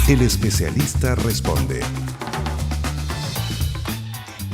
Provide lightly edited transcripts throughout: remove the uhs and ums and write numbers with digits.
El especialista responde.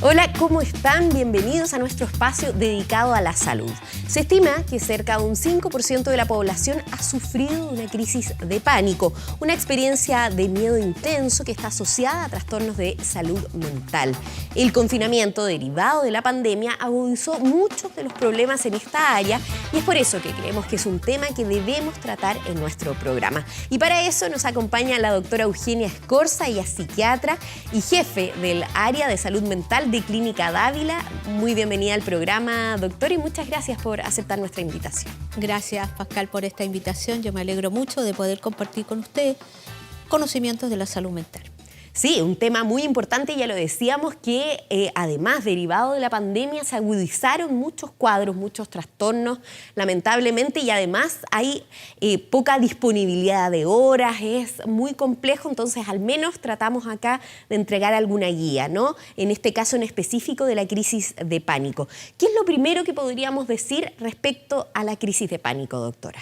Hola, ¿cómo están? Bienvenidos a nuestro espacio dedicado a la salud. Se estima que cerca de un 5% de la población ha sufrido una crisis de pánico, una experiencia de miedo intenso que está asociada a trastornos de salud mental. El confinamiento derivado de la pandemia agudizó muchos de los problemas en esta área y es por eso que creemos que es un tema que debemos tratar en nuestro programa. Y para eso nos acompaña la doctora Eugenia Escorza, ella es psiquiatra y jefe del área de salud mental de Clínica Dávila. Muy bienvenida al programa, doctora, y muchas gracias por aceptar nuestra invitación. Gracias, Pascal, por esta invitación. Yo me alegro mucho de poder compartir con usted conocimientos de la salud mental. Sí, un tema muy importante, ya lo decíamos, que además, derivado de la pandemia, se agudizaron muchos cuadros, muchos trastornos, lamentablemente, y además hay poca disponibilidad de horas, es muy complejo, entonces al menos tratamos acá de entregar alguna guía, ¿no? En este caso en específico de la crisis de pánico. ¿Qué es lo primero que podríamos decir respecto a la crisis de pánico, doctora?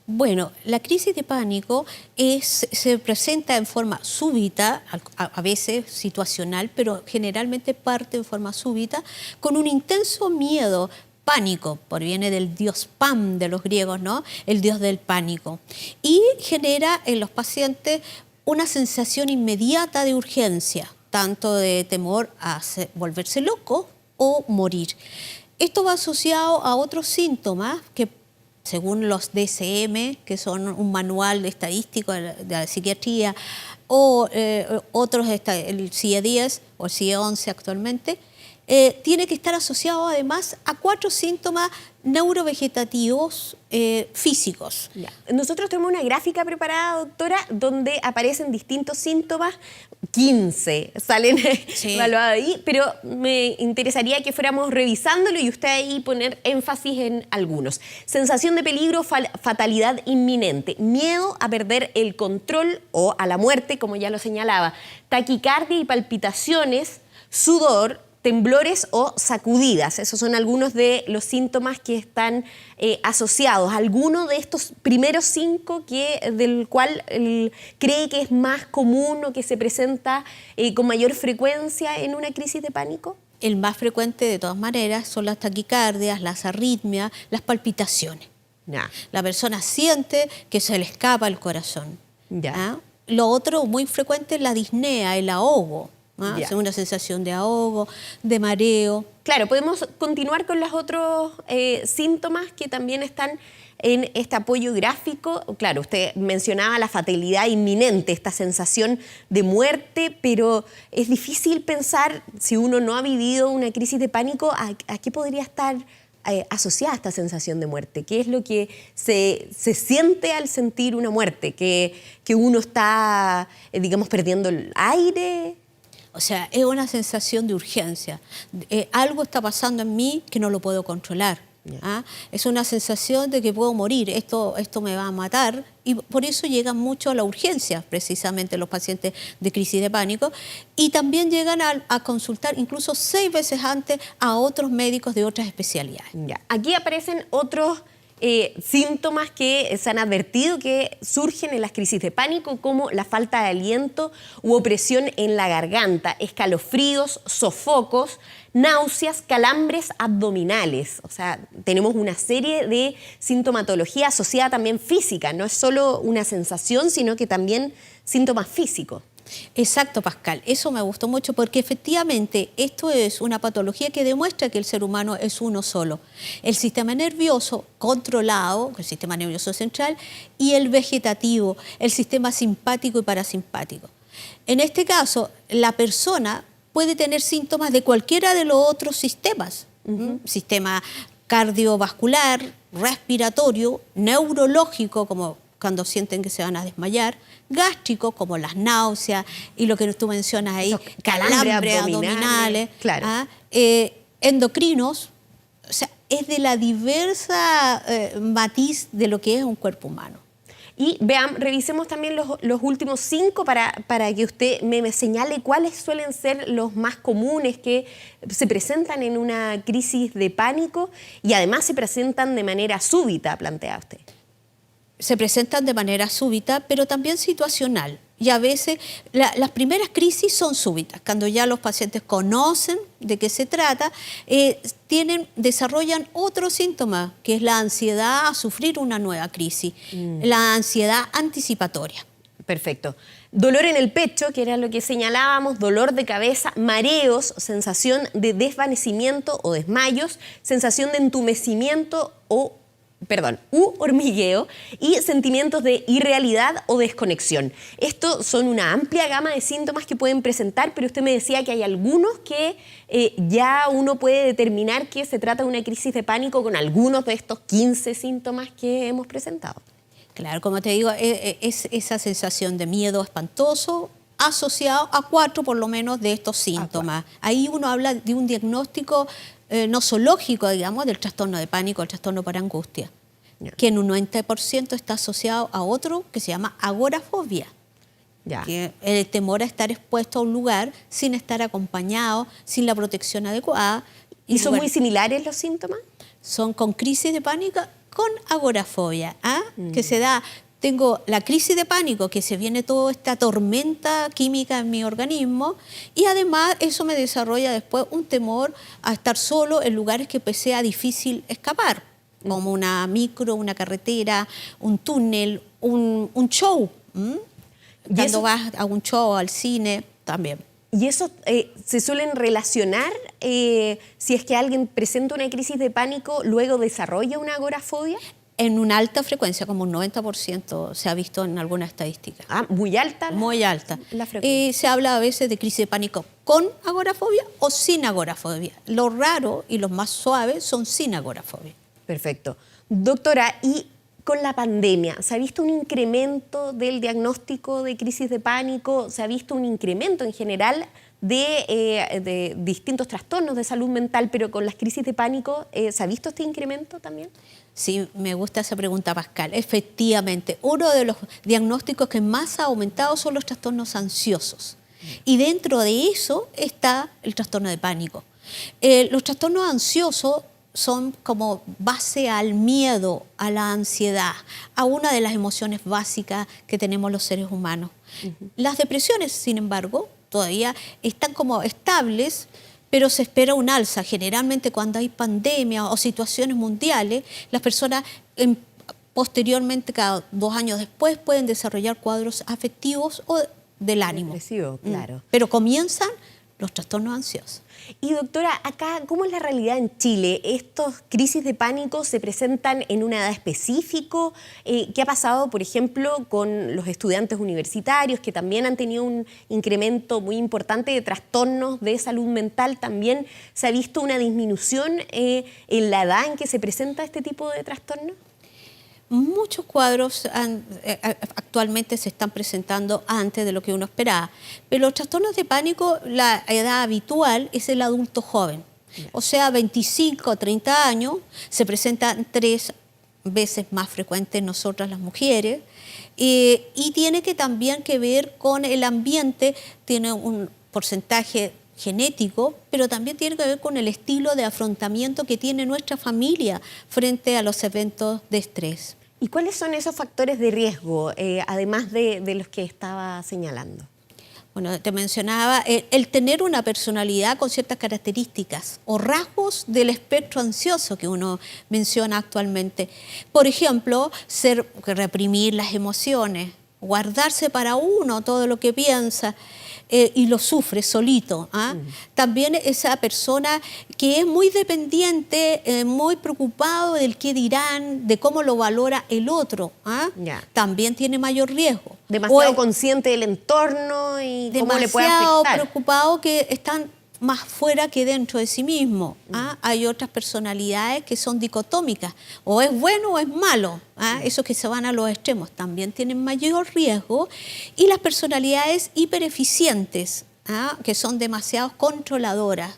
Bueno, la crisis de pánico se presenta en forma súbita, a veces situacional, pero generalmente parte en forma súbita, con un intenso miedo. Pánico, proviene del dios Pan de los griegos, ¿no? El dios del pánico. Y genera en los pacientes una sensación inmediata de urgencia, tanto de temor a volverse loco o morir. Esto va asociado a otros síntomas que, según los DSM, que son un manual estadístico de la psiquiatría, o otros, el CIE-10 o el CIE-11 actualmente, tiene que estar asociado además a 4 síntomas neurovegetativos físicos. Ya. Nosotros tenemos una gráfica preparada, doctora, donde aparecen distintos síntomas, 15 salen evaluados ahí, pero me interesaría que fuéramos revisándolo y usted ahí poner énfasis en algunos. Sensación de peligro, fatalidad inminente, miedo a perder el control o a la muerte, como ya lo señalaba, taquicardia y palpitaciones, sudor, temblores o sacudidas. Esos son algunos de los síntomas que están asociados. ¿Alguno de estos primeros 5 del cual cree que es más común o que se presenta con mayor frecuencia en una crisis de pánico? El más frecuente, de todas maneras, son las taquicardias, las arritmias, las palpitaciones. Ya. La persona siente que se le escapa el corazón. Ya. ¿Ah? Lo otro muy frecuente es la disnea, el ahogo. Una sensación de ahogo, de mareo. Claro, podemos continuar con los otros síntomas que también están en este apoyo gráfico. Claro, usted mencionaba la fatalidad inminente, esta sensación de muerte, pero es difícil pensar, si uno no ha vivido una crisis de pánico, a qué podría estar asociada esta sensación de muerte. ¿Qué es lo que se siente al sentir una muerte? ¿Que uno está, digamos, perdiendo el aire? O sea, es una sensación de urgencia. Algo está pasando en mí que no lo puedo controlar. ¿Ah? Es una sensación de que puedo morir, esto me va a matar, y por eso llegan mucho a la urgencia, precisamente los pacientes de crisis de pánico, y también llegan a consultar incluso 6 veces antes a otros médicos de otras especialidades. Ya. Aquí aparecen otros síntomas que se han advertido que surgen en las crisis de pánico, como la falta de aliento u opresión en la garganta, escalofríos, sofocos, náuseas, calambres abdominales. O sea, tenemos una serie de sintomatología asociada también física, no es solo una sensación, sino que también síntomas físicos. Exacto, Pascal. Eso me gustó mucho porque efectivamente esto es una patología que demuestra que el ser humano es uno solo. El sistema nervioso controlado, el sistema nervioso central, y el vegetativo, el sistema simpático y parasimpático. En este caso, la persona puede tener síntomas de cualquiera de los otros sistemas. Sistema cardiovascular, respiratorio, neurológico, como cuando sienten que se van a desmayar, gástrico, como las náuseas y lo que tú mencionas ahí, calambres abdominales, claro. Endocrinos, o sea, es de la diversa matiz de lo que es un cuerpo humano. Y revisemos también los últimos 5 para que usted me señale cuáles suelen ser los más comunes que se presentan en una crisis de pánico y además se presentan de manera súbita, plantea usted. Se presentan de manera súbita, pero también situacional. Y a veces las primeras crisis son súbitas, cuando ya los pacientes conocen de qué se trata, desarrollan otro síntoma, que es la ansiedad a sufrir una nueva crisis, la ansiedad anticipatoria. Perfecto. Dolor en el pecho, que era lo que señalábamos, dolor de cabeza, mareos, sensación de desvanecimiento o desmayos, sensación de entumecimiento u hormigueo y sentimientos de irrealidad o desconexión. Estos son una amplia gama de síntomas que pueden presentar, pero usted me decía que hay algunos que ya uno puede determinar que se trata de una crisis de pánico con algunos de estos 15 síntomas que hemos presentado. Claro, como te digo, es esa sensación de miedo espantoso asociado a 4 por lo menos de estos síntomas. Ahí uno habla de un diagnóstico nosológico, digamos, del trastorno de pánico, el trastorno por angustia, que en un 90% está asociado a otro que se llama agorafobia, que el temor a estar expuesto a un lugar sin estar acompañado, sin la protección adecuada. ¿Y son muy similares los síntomas? Son con crisis de pánico, con agorafobia, que se da... Tengo la crisis de pánico, que se viene toda esta tormenta química en mi organismo, y además eso me desarrolla después un temor a estar solo en lugares que pues sea difícil escapar, como una micro, una carretera, un túnel, un show. Cuando vas a un show, al cine, también. ¿Y eso se suelen relacionar si es que alguien presenta una crisis de pánico, luego desarrolla una agorafobia? En una alta frecuencia, como un 90% se ha visto en alguna estadística. ¿Muy alta? Muy alta. La frecuencia. Se habla a veces de crisis de pánico con agorafobia o sin agorafobia. Lo raro y los más suaves son sin agorafobia. Perfecto. Doctora, y con la pandemia, ¿se ha visto un incremento del diagnóstico de crisis de pánico? ¿Se ha visto un incremento en general de distintos trastornos de salud mental, pero con las crisis de pánico, ¿se ha visto este incremento también? Sí, me gusta esa pregunta, Pascal. Efectivamente, uno de los diagnósticos que más ha aumentado son los trastornos ansiosos. Y dentro de eso está el trastorno de pánico. Los trastornos ansiosos son como base al miedo, a la ansiedad, a una de las emociones básicas que tenemos los seres humanos. Las depresiones, sin embargo, todavía están como estables, pero se espera un alza. Generalmente cuando hay pandemia o situaciones mundiales, las personas posteriormente, cada 2 años después, pueden desarrollar cuadros afectivos o del ánimo. Depresivo, claro. Pero comienzan los trastornos ansiosos. Y doctora, acá, ¿cómo es la realidad en Chile? ¿Estos crisis de pánico se presentan en una edad específica? ¿Qué ha pasado, por ejemplo, con los estudiantes universitarios que también han tenido un incremento muy importante de trastornos de salud mental? ¿También se ha visto una disminución en la edad en que se presenta este tipo de trastorno? Muchos cuadros actualmente se están presentando antes de lo que uno esperaba, pero los trastornos de pánico, la edad habitual es el adulto joven, o sea, 25 o 30 años, se presentan 3 veces más frecuentes en nosotras las mujeres, y tiene que también que ver con el ambiente, tiene un porcentaje genético, pero también tiene que ver con el estilo de afrontamiento que tiene nuestra familia frente a los eventos de estrés. ¿Y cuáles son esos factores de riesgo, además de los que estaba señalando? Bueno, te mencionaba el tener una personalidad con ciertas características o rasgos del espectro ansioso que uno menciona actualmente. Por ejemplo, reprimir las emociones, guardarse para uno todo lo que piensa, y lo sufre solito. También esa persona que es muy dependiente, muy preocupado del qué dirán, de cómo lo valora el otro, también tiene mayor riesgo. Demasiado consciente del entorno y cómo le puede afectar. Demasiado preocupado, que están más fuera que dentro de sí mismo. Hay otras personalidades que son dicotómicas, o es bueno o es malo. Esos que se van a los extremos también tienen mayor riesgo. Y las personalidades hipereficientes, que son demasiado controladoras,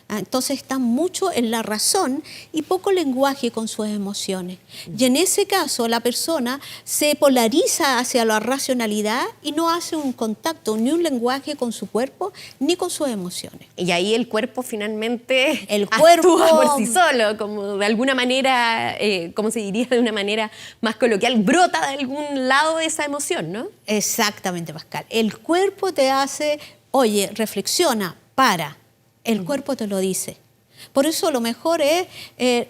Entonces están mucho en la razón y poco lenguaje con sus emociones. Y en ese caso la persona se polariza hacia la racionalidad y no hace un contacto, ni un lenguaje con su cuerpo, ni con sus emociones. Y ahí el cuerpo finalmente cuerpo actúa por sí solo, como de alguna manera, como se diría de una manera más coloquial, brota de algún lado esa emoción, ¿no? Exactamente, Pascal. El cuerpo te hace, oye, reflexiona, para. El cuerpo te lo dice. Por eso lo mejor es,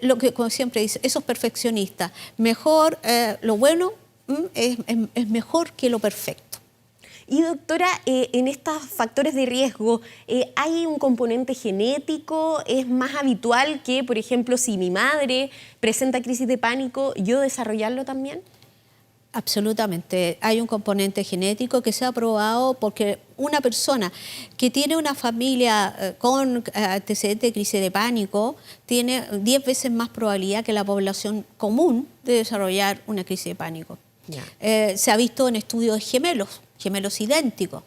lo que como siempre dice, esos perfeccionistas, mejor, lo bueno es mejor que lo perfecto. Y doctora, en estos factores de riesgo, ¿hay un componente genético? ¿Es más habitual que, por ejemplo, si mi madre presenta crisis de pánico, yo desarrollarlo también? Absolutamente. Hay un componente genético que se ha probado porque una persona que tiene una familia con antecedentes de crisis de pánico tiene 10 veces más probabilidad que la población común de desarrollar una crisis de pánico. Yeah. Se ha visto en estudios de gemelos idénticos,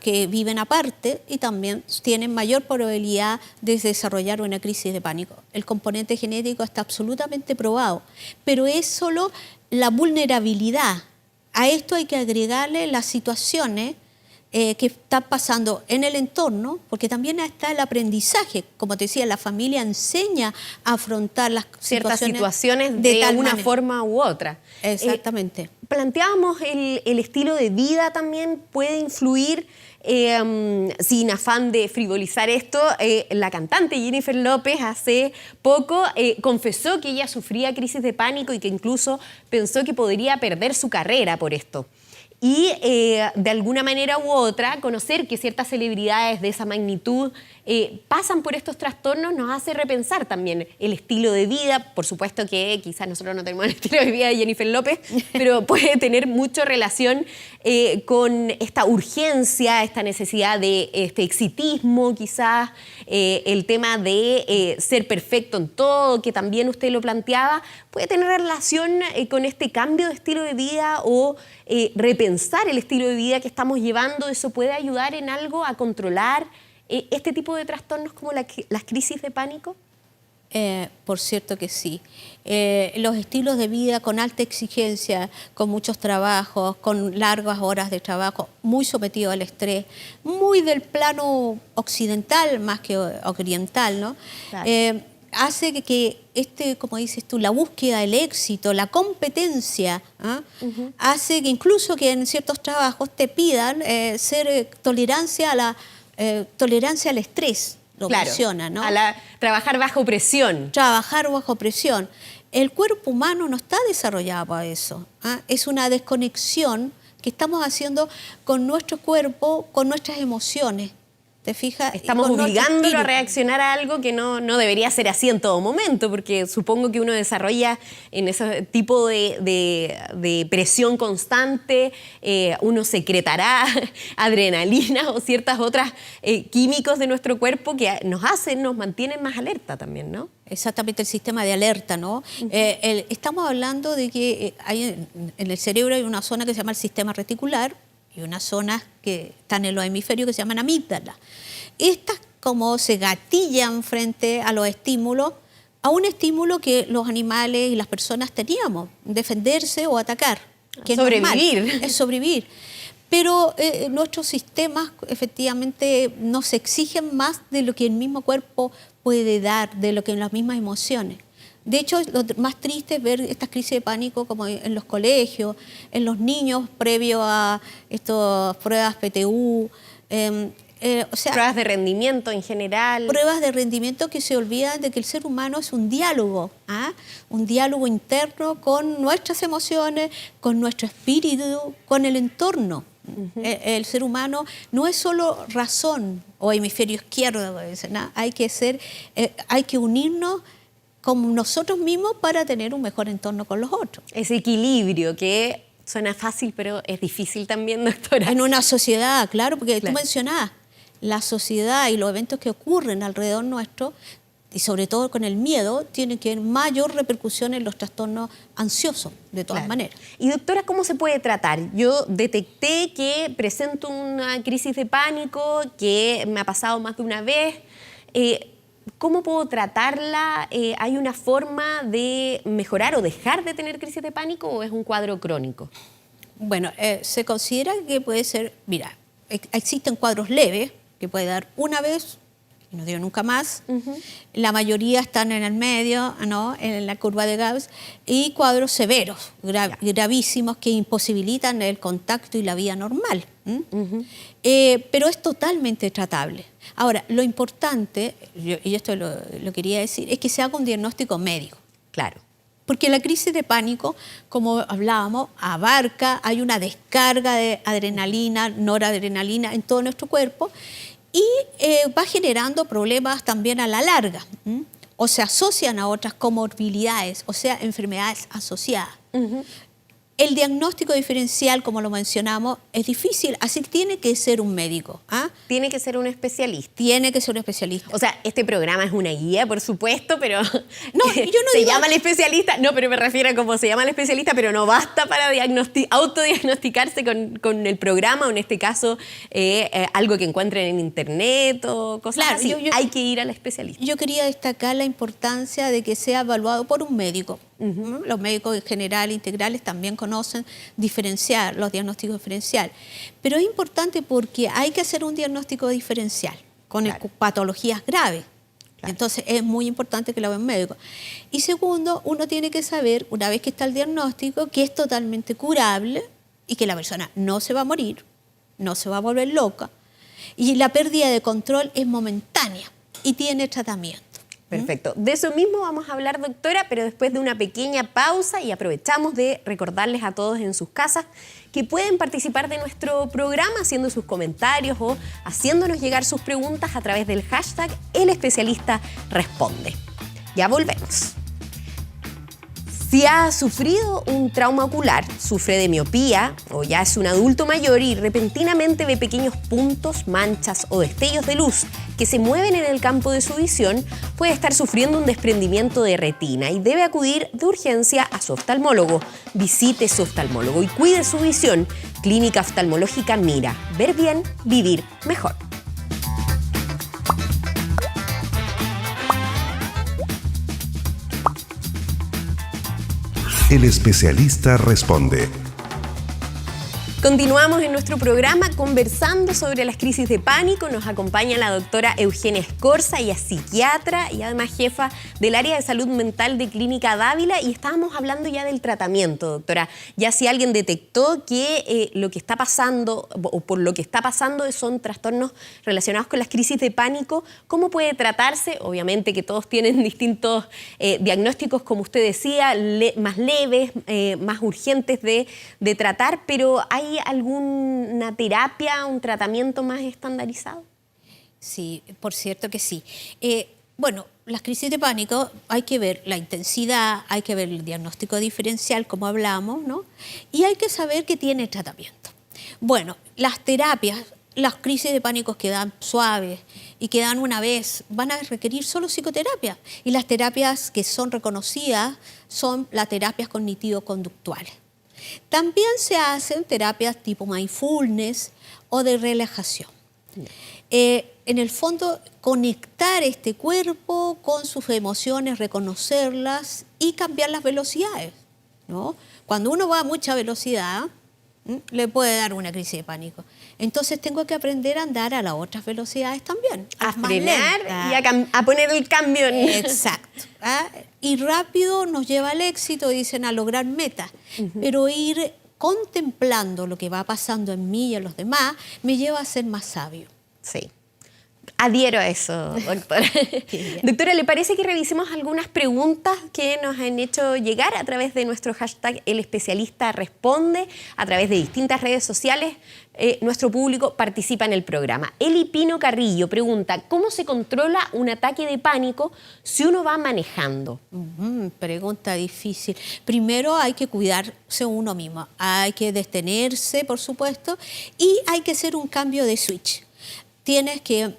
que viven aparte y también tienen mayor probabilidad de desarrollar una crisis de pánico. El componente genético está absolutamente probado, pero es solo la vulnerabilidad. A esto hay que agregarle las situaciones que están pasando en el entorno, porque también está el aprendizaje. Como te decía, la familia enseña a afrontar las ciertas situaciones de alguna forma u otra. Exactamente. Planteábamos el estilo de vida también puede influir, sin afán de frivolizar esto, la cantante Jennifer López hace poco confesó que ella sufría crisis de pánico y que incluso pensó que podría perder su carrera por esto. Y de alguna manera u otra, conocer que ciertas celebridades de esa magnitud pasan por estos trastornos nos hace repensar también el estilo de vida. Por supuesto que quizás nosotros no tenemos el estilo de vida de Jennifer López, pero puede tener mucha relación con esta urgencia, esta necesidad de este exitismo, quizás el tema de ser perfecto en todo, que también usted lo planteaba, puede tener relación con este cambio de estilo de vida o repensar el estilo de vida que estamos llevando. ¿Eso puede ayudar en algo a controlar este tipo de trastornos como las crisis de pánico? Por cierto que sí. Los estilos de vida con alta exigencia, con muchos trabajos, con largas horas de trabajo, muy sometido al estrés, muy del plano occidental más que oriental, ¿no? Claro. Hace que como dices tú, la búsqueda del éxito, la competencia, hace que incluso que en ciertos trabajos te pidan ser tolerancia al estrés. Lo claro, menciona, ¿no? Trabajar bajo presión. Trabajar bajo presión. El cuerpo humano no está desarrollado para eso. Es una desconexión que estamos haciendo con nuestro cuerpo, con nuestras emociones. ¿Te fijas? Estamos obligándolo a reaccionar a algo que no debería ser así en todo momento, porque supongo que uno desarrolla en ese tipo de presión constante, uno secretará adrenalina o ciertas otras químicos de nuestro cuerpo que nos mantienen más alerta también, ¿no? Exactamente, el sistema de alerta, ¿no? Estamos hablando de que en el cerebro hay una zona que se llama el sistema reticular, y unas zonas que están en los hemisferios que se llaman amígdalas. Estas como se gatillan frente a los estímulos, a un estímulo que los animales y las personas teníamos, defenderse o atacar. Que sobrevivir. Es sobrevivir. Pero nuestros sistemas efectivamente nos exigen más de lo que el mismo cuerpo puede dar, de lo que las mismas emociones. De hecho, lo más triste es ver estas crisis de pánico como en los colegios, en los niños previo a estas pruebas PTU, pruebas de rendimiento en general. Pruebas de rendimiento que se olvidan de que el ser humano es un diálogo interno con nuestras emociones, con nuestro espíritu, con el entorno. El ser humano no es solo razón o hemisferio izquierdo, ¿no? Hay que unirnos con nosotros mismos para tener un mejor entorno con los otros. Ese equilibrio que suena fácil, pero es difícil también, doctora. En una sociedad, claro, porque tú mencionabas, la sociedad y los eventos que ocurren alrededor nuestro, y sobre todo con el miedo, tienen que tener mayor repercusión en los trastornos ansiosos, de todas maneras. Y doctora, ¿cómo se puede tratar? Yo detecté que presento una crisis de pánico, que me ha pasado más de una vez. ¿Cómo puedo tratarla? ¿Hay una forma de mejorar o dejar de tener crisis de pánico o es un cuadro crónico? Bueno, se considera que puede ser, mira, existen cuadros leves que puede dar una vez y no dio nunca más. La mayoría están en el medio, ¿no? En la curva de Gauss, y cuadros severos, gravísimos, que imposibilitan el contacto y la vida normal. Pero es totalmente tratable. Ahora, lo importante, y esto lo quería decir, es que se haga un diagnóstico médico. Claro. Porque la crisis de pánico, como hablábamos, hay una descarga de adrenalina, noradrenalina en todo nuestro cuerpo y va generando problemas también a la larga. O se asocian a otras comorbilidades, o sea, enfermedades asociadas. El diagnóstico diferencial, como lo mencionamos, es difícil, así que tiene que ser un médico. Tiene que ser un especialista. Tiene que ser un especialista. O sea, este programa es una guía, por supuesto, pero No, yo no se digo... llama el especialista. No, pero me refiero a cómo se llama el especialista, pero no basta para autodiagnosticarse con el programa, o en este caso, algo que encuentren en internet o cosas así. Hay que ir al especialista. Yo quería destacar la importancia de que sea evaluado por un médico. Los médicos en general, integrales, también conocen diferenciar, los diagnósticos diferenciales. Pero es importante porque hay que hacer un diagnóstico diferencial con patologías graves. Entonces es muy importante que lo haga un médico. Y segundo, uno tiene que saber, una vez que está el diagnóstico, que es totalmente curable y que la persona no se va a morir, no se va a volver loca. Y la pérdida de control es momentánea y tiene tratamiento. Perfecto. De eso mismo vamos a hablar, doctora, pero después de una pequeña pausa, y aprovechamos de recordarles a todos en sus casas que pueden participar de nuestro programa haciendo sus comentarios o haciéndonos llegar sus preguntas a través del hashtag El Especialista Responde. Ya volvemos. Si ha sufrido un trauma ocular, sufre de miopía o ya es un adulto mayor y repentinamente ve pequeños puntos, manchas o destellos de luz que se mueven en el campo de su visión, puede estar sufriendo un desprendimiento de retina y debe acudir de urgencia a su oftalmólogo. Visite su oftalmólogo y cuide su visión. Clínica Oftalmológica Mira. Ver bien, vivir mejor. El especialista responde. Continuamos en nuestro programa conversando sobre las crisis de pánico. Nos acompaña la doctora Eugenia Escorza, ella es psiquiatra y además jefa del área de salud mental de Clínica Dávila, y estábamos hablando ya del tratamiento, doctora. Ya si alguien detectó que lo que está pasando o por lo que está pasando son trastornos relacionados con las crisis de pánico, ¿cómo puede tratarse? Obviamente que todos tienen distintos diagnósticos, como usted decía, más leves, más urgentes de tratar, pero ¿hay alguna terapia, un tratamiento más estandarizado? Sí, por cierto que sí. Bueno, las crisis de pánico hay que ver la intensidad, hay que ver el diagnóstico diferencial, como hablamos, ¿no? Y hay que saber que tiene tratamiento. Bueno, las terapias, las crisis de pánico que dan suaves y que dan una vez, van a requerir solo psicoterapia. Y las terapias que son reconocidas son las terapias cognitivo-conductuales. También se hacen terapias tipo mindfulness o de relajación. En el fondo, conectar este cuerpo con sus emociones, reconocerlas y cambiar las velocidades, ¿no? Cuando uno va a mucha velocidad, le puede dar una crisis de pánico. Entonces tengo que aprender a andar a las otras velocidades también. A frenar y a poner el cambio. Exacto. Y rápido nos lleva al éxito, dicen, a lograr metas. Pero ir contemplando lo que va pasando en mí y en los demás me lleva a ser más sabio. Sí. Adhiero a eso, doctora. Doctora, ¿le parece que revisemos algunas preguntas que nos han hecho llegar a través de nuestro hashtag El Especialista Responde, a través de distintas redes sociales? Nuestro público participa en el programa. Eli Pino Carrillo pregunta, ¿cómo se controla un ataque de pánico si uno va manejando? Pregunta difícil. Primero hay que cuidarse uno mismo, hay que detenerse, por supuesto, y hay que hacer un cambio de switch. Tienes que,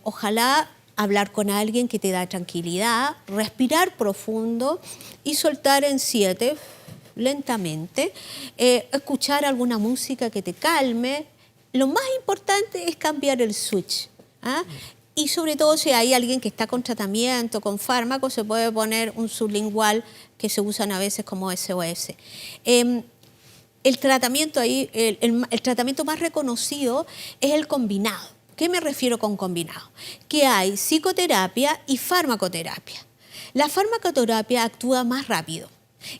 ojalá, hablar con alguien que te da tranquilidad, respirar profundo y soltar en 7 lentamente, escuchar alguna música que te calme. Lo más importante es cambiar el switch, Y sobre todo si hay alguien que está con tratamiento, con fármacos, se puede poner un sublingual que se usan a veces como SOS. El tratamiento ahí, el tratamiento más reconocido es el combinado. ¿Qué me refiero con combinado? Que hay psicoterapia y farmacoterapia. La farmacoterapia actúa más rápido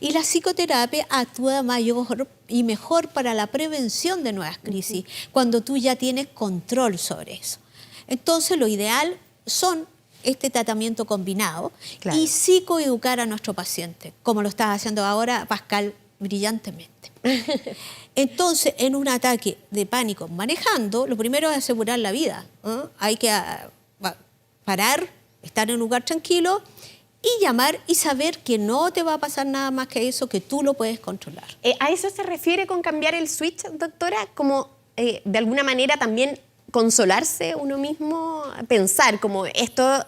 y la psicoterapia actúa mayor y mejor para la prevención de nuevas crisis, cuando tú ya tienes control sobre eso. Entonces, lo ideal son este tratamiento combinado y psicoeducar a nuestro paciente, como lo está haciendo ahora Pascal brillantemente. Entonces, en un ataque de pánico manejando, lo primero es asegurar la vida. Hay que parar, estar en un lugar tranquilo y llamar y saber que no te va a pasar nada más que eso, que tú lo puedes controlar. ¿A eso se refiere con cambiar el switch, doctora? Como de alguna manera también consolarse uno mismo, pensar como estoy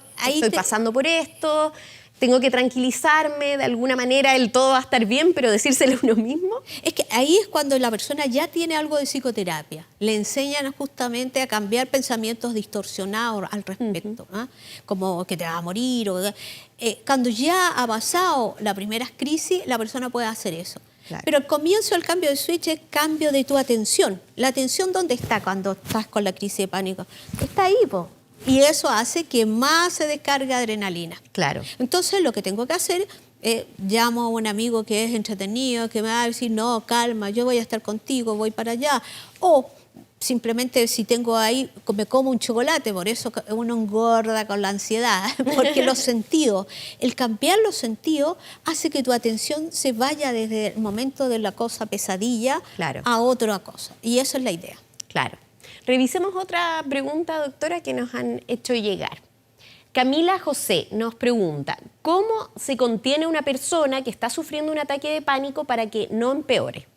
pasando por esto, tengo que tranquilizarme, de alguna manera el todo va a estar bien, pero decírselo a uno mismo. Es que ahí es cuando la persona ya tiene algo de psicoterapia. Le enseñan justamente a cambiar pensamientos distorsionados al respecto, como que te vas a morir. Cuando ya ha pasado las primeras crisis, la persona puede hacer eso. Claro. Pero el comienzo del cambio de switch es cambio de tu atención. ¿La atención dónde está cuando estás con la crisis de pánico? Está ahí, po. Y eso hace que más se descargue adrenalina. Claro. Entonces, lo que tengo que hacer, llamo a un amigo que es entretenido, que me va a decir, no, calma, yo voy a estar contigo, voy para allá. O simplemente si tengo ahí, me como un chocolate, por eso uno engorda con la ansiedad, porque los sentidos, el cambiar los sentidos hace que tu atención se vaya desde el momento de la cosa pesadilla a otra cosa. Y eso es la idea. Claro. Revisemos otra pregunta, doctora, que nos han hecho llegar. Camila José nos pregunta, ¿cómo se contiene una persona que está sufriendo un ataque de pánico para que no empeore?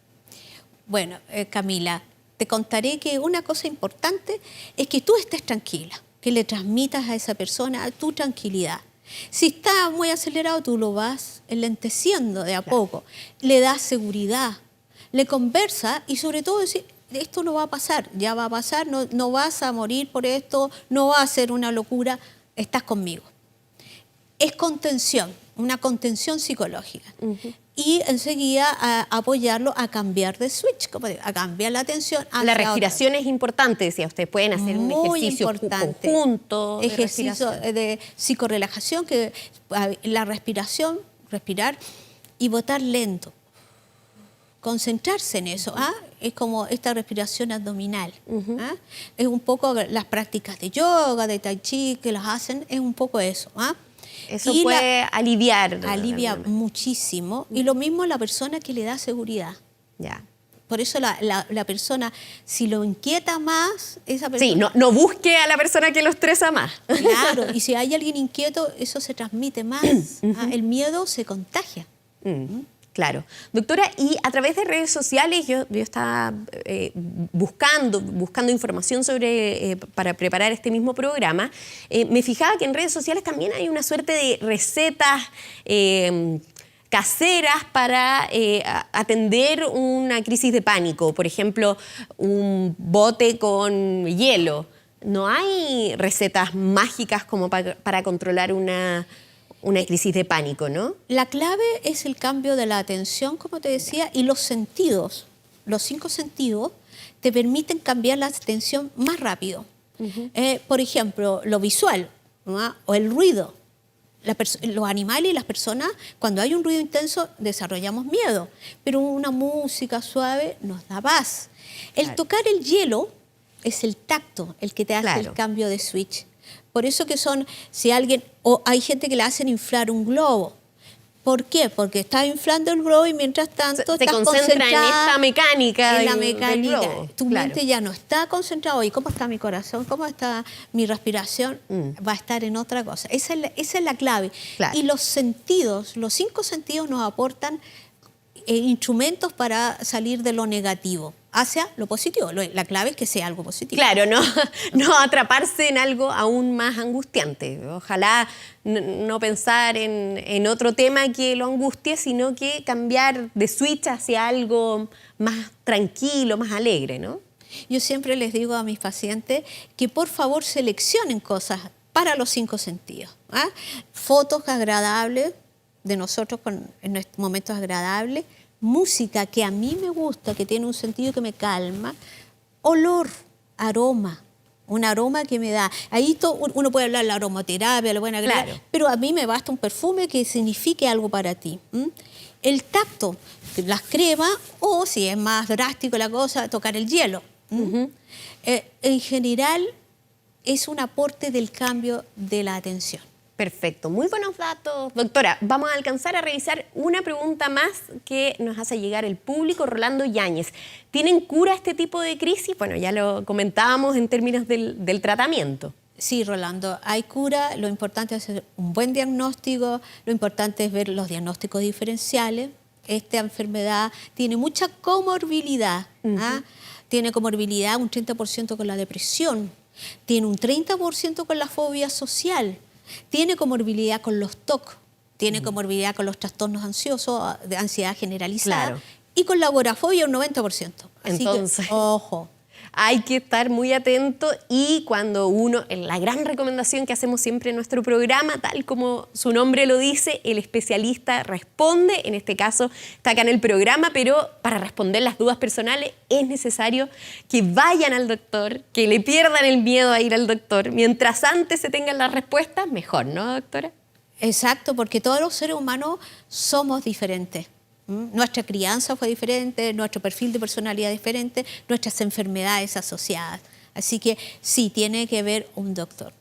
Bueno, Camila, te contaré que una cosa importante es que tú estés tranquila, que le transmitas a esa persona tu tranquilidad. Si está muy acelerado, tú lo vas enlenteciendo de a poco, le das seguridad, le conversas y sobre todo decir, esto no va a pasar, ya va a pasar, no vas a morir por esto, no va a ser una locura, estás conmigo. Es contención, una contención psicológica. Y enseguida apoyarlo a cambiar de switch, como digo, a cambiar la atención hacia la respiración otra. Es importante, decía usted, pueden hacer un ejercicio conjunto. Ejercicio de psicorelajación, que la respiración, respirar y botar lento. Concentrarse en eso, es como esta respiración abdominal. Es un poco las prácticas de yoga, de tai chi que las hacen, es un poco eso. Eso puede aliviar. Alivia muchísimo. Y lo mismo la persona que le da seguridad. Ya. Por eso la persona, si lo inquieta más, esa persona... Sí, no busque a la persona que lo estresa más. Claro, y si hay alguien inquieto, eso se transmite más. El miedo se contagia. Claro. Doctora, y a través de redes sociales yo estaba buscando información sobre para preparar este mismo programa. Me fijaba que en redes sociales también hay una suerte de recetas caseras para atender una crisis de pánico. Por ejemplo, un bote con hielo. ¿No hay recetas mágicas como para controlar una crisis de pánico, no? La clave es el cambio de la atención, como te decía, y los sentidos. Los 5 sentidos te permiten cambiar la atención más rápido. Por ejemplo, lo visual, ¿no? O el ruido. Los animales y las personas, cuando hay un ruido intenso, desarrollamos miedo, pero una música suave nos da paz. El tocar el hielo es el tacto el que te hace el cambio de switch. Por eso que hay gente que le hacen inflar un globo. ¿Por qué? Porque estás inflando el globo y mientras tanto se concentra en esta mecánica. En la mecánica. Del globo. Tu mente ya no está concentrada. ¿Y cómo está mi corazón? ¿Cómo está mi respiración? Va a estar en otra cosa. Esa es la clave. Claro. Y los sentidos, los 5 sentidos nos aportan instrumentos para salir de lo negativo hacia lo positivo. La clave es que sea algo positivo. Claro, no atraparse en algo aún más angustiante. Ojalá no pensar en otro tema que lo angustie, sino que cambiar de switch hacia algo más tranquilo, más alegre, ¿no? Yo siempre les digo a mis pacientes que por favor seleccionen cosas para los 5 sentidos. ¿Ah? Fotos agradables de nosotros en nuestros momentos agradables, música que a mí me gusta, que tiene un sentido que me calma, olor, aroma, un aroma que me da. Ahí uno puede hablar de la aromaterapia, la buena Claro. pero a mí me basta un perfume que signifique algo para ti. El tacto, las cremas, o si es más drástico la cosa, tocar el hielo. En general, es un aporte del cambio de la atención. Perfecto, muy buenos datos. Doctora, vamos a alcanzar a revisar una pregunta más que nos hace llegar el público. Rolando Yáñez, ¿tienen cura este tipo de crisis? Bueno, ya lo comentábamos en términos del tratamiento. Sí, Rolando, hay cura, lo importante es hacer un buen diagnóstico, lo importante es ver los diagnósticos diferenciales. Esta enfermedad tiene mucha comorbilidad, tiene comorbilidad un 30% con la depresión, tiene un 30% con la fobia social, tiene comorbilidad con los TOC, tiene comorbilidad con los trastornos ansiosos, de ansiedad generalizada, Claro. y con la agorafobia un 90%. Así Entonces, que, ojo. hay que estar muy atento y cuando la gran recomendación que hacemos siempre en nuestro programa, tal como su nombre lo dice, el especialista responde, en este caso está acá en el programa, pero para responder las dudas personales es necesario que vayan al doctor, que le pierdan el miedo a ir al doctor. Mientras antes se tengan las respuestas, mejor, ¿no, doctora? Exacto, porque todos los seres humanos somos diferentes. Nuestra crianza fue diferente, nuestro perfil de personalidad es diferente, nuestras enfermedades asociadas. Así que sí, tiene que ver un doctor.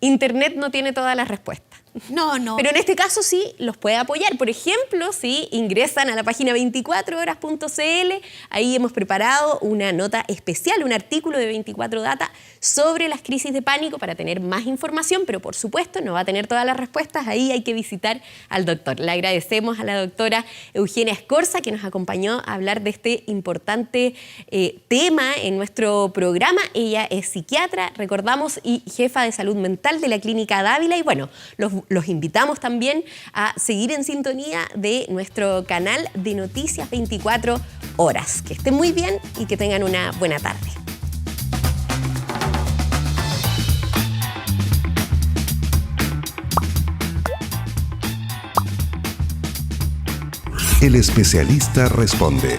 Internet no tiene todas las respuestas. No. Pero en este caso sí los puede apoyar. Por ejemplo, si ingresan a la página 24horas.cl, ahí hemos preparado una nota especial, un artículo de 24 Data sobre las crisis de pánico para tener más información, pero por supuesto no va a tener todas las respuestas, ahí hay que visitar al doctor. Le agradecemos a la doctora Eugenia Escorza que nos acompañó a hablar de este importante tema en nuestro programa. Ella es psiquiatra, recordamos, y jefa de salud mental de la Clínica Dávila. Y bueno, los invitamos también a seguir en sintonía de nuestro canal de Noticias 24 Horas. Que estén muy bien y que tengan una buena tarde. El especialista responde.